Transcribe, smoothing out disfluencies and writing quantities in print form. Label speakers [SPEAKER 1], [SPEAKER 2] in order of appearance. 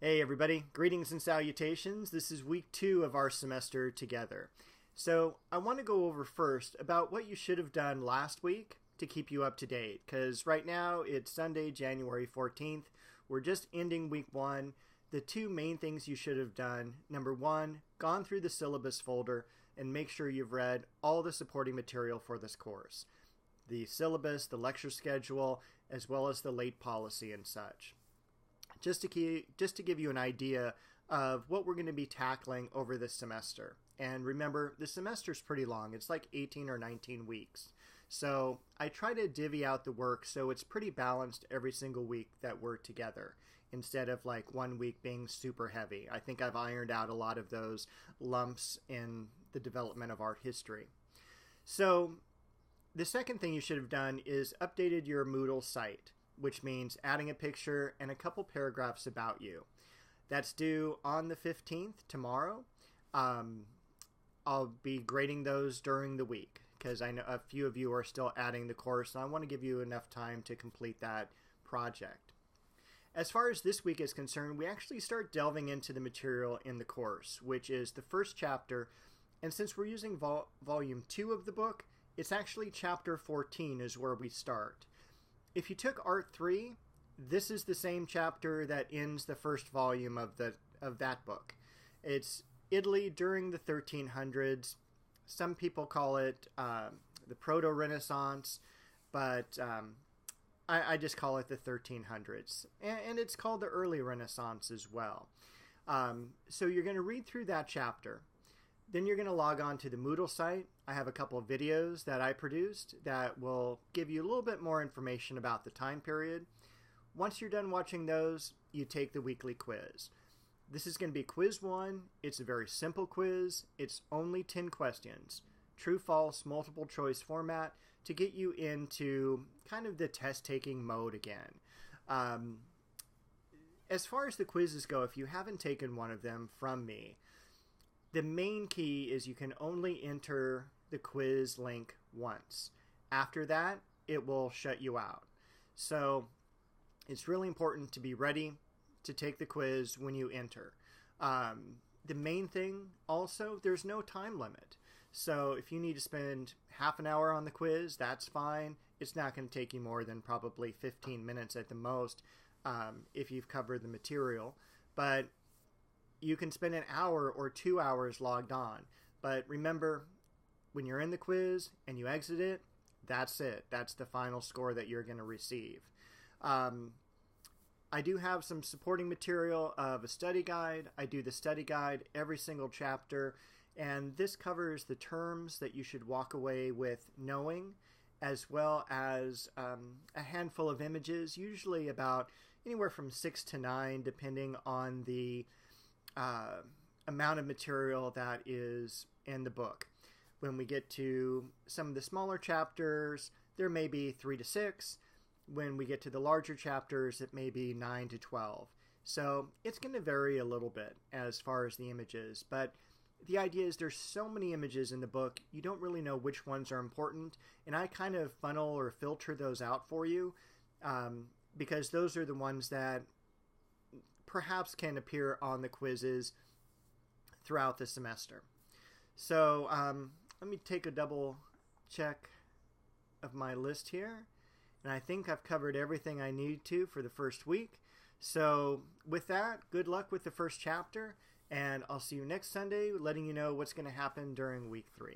[SPEAKER 1] Hey everybody, greetings and salutations. This is week 2 of our semester together. So I want to go over first about what you should have done last week to keep you up to date, because right now it's Sunday, January 14th. We're just ending week 1. The two main things you should have done: number 1, gone through the syllabus folder and make sure you've read all the supporting material for this course. The syllabus, the lecture schedule, as well as the late policy and such. Just to give you an idea of what we're going to be tackling over this semester. And remember, the semester's pretty long. It's like 18 or 19 weeks. So I try to divvy out the work so it's pretty balanced every single week that we're together, instead of like one week being super heavy. I think I've ironed out a lot of those lumps in the development of art history. So the second thing you should have done is updated your Moodle site, which means adding a picture and a couple paragraphs about you. That's due on the 15th, tomorrow. I'll be grading those during the week because I know a few of you are still adding the course, and I want to give you enough time to complete that project. As far as this week is concerned, we actually start delving into the material in the course, which is the first chapter, and since we're using volume 2 of the book, it's actually chapter 14 is where we start. If you took Art 3, this is the same chapter that ends the first volume of that book. It's Italy during the 1300s. Some people call it the Proto-Renaissance, but I just call it the 1300s. And it's called the Early Renaissance as well. So you're going to read through that chapter. Then you're going to log on to the Moodle site. I have a couple of videos that I produced that will give you a little bit more information about the time period. Once you're done watching those, you take the weekly quiz. This is going to be quiz 1. It's a very simple quiz. It's only 10 questions. True, false, multiple choice format to get you into kind of the test-taking mode again. As far as the quizzes go, if you haven't taken one of them from me, the main key is you can only enter the quiz link once. After that, it will shut you out. So it's really important to be ready to take the quiz when you enter. The main thing also, there's no time limit. So if you need to spend half an hour on the quiz, that's fine. It's not going to take you more than probably 15 minutes at the most if you've covered the material. But you can spend an hour or 2 hours logged on. But remember, when you're in the quiz and you exit it. That's the final score that you're going to receive. I do have some supporting material of a study guide. I do the study guide every single chapter, and this covers the terms that you should walk away with knowing, as well as a handful of images, usually about anywhere from 6 to 9, depending on the amount of material that is in the book. When we get to some of the smaller chapters, there may be 3 to 6. When we get to the larger chapters, it may be 9 to 12. So it's going to vary a little bit as far as the images, but the idea is there's so many images in the book, you don't really know which ones are important, and I kind of funnel or filter those out for you because those are the ones that perhaps can appear on the quizzes throughout the semester. So let me take a double check of my list here. And I think I've covered everything I need to for the first week. So with that, good luck with the first chapter. And I'll see you next Sunday, letting you know what's going to happen during week 3.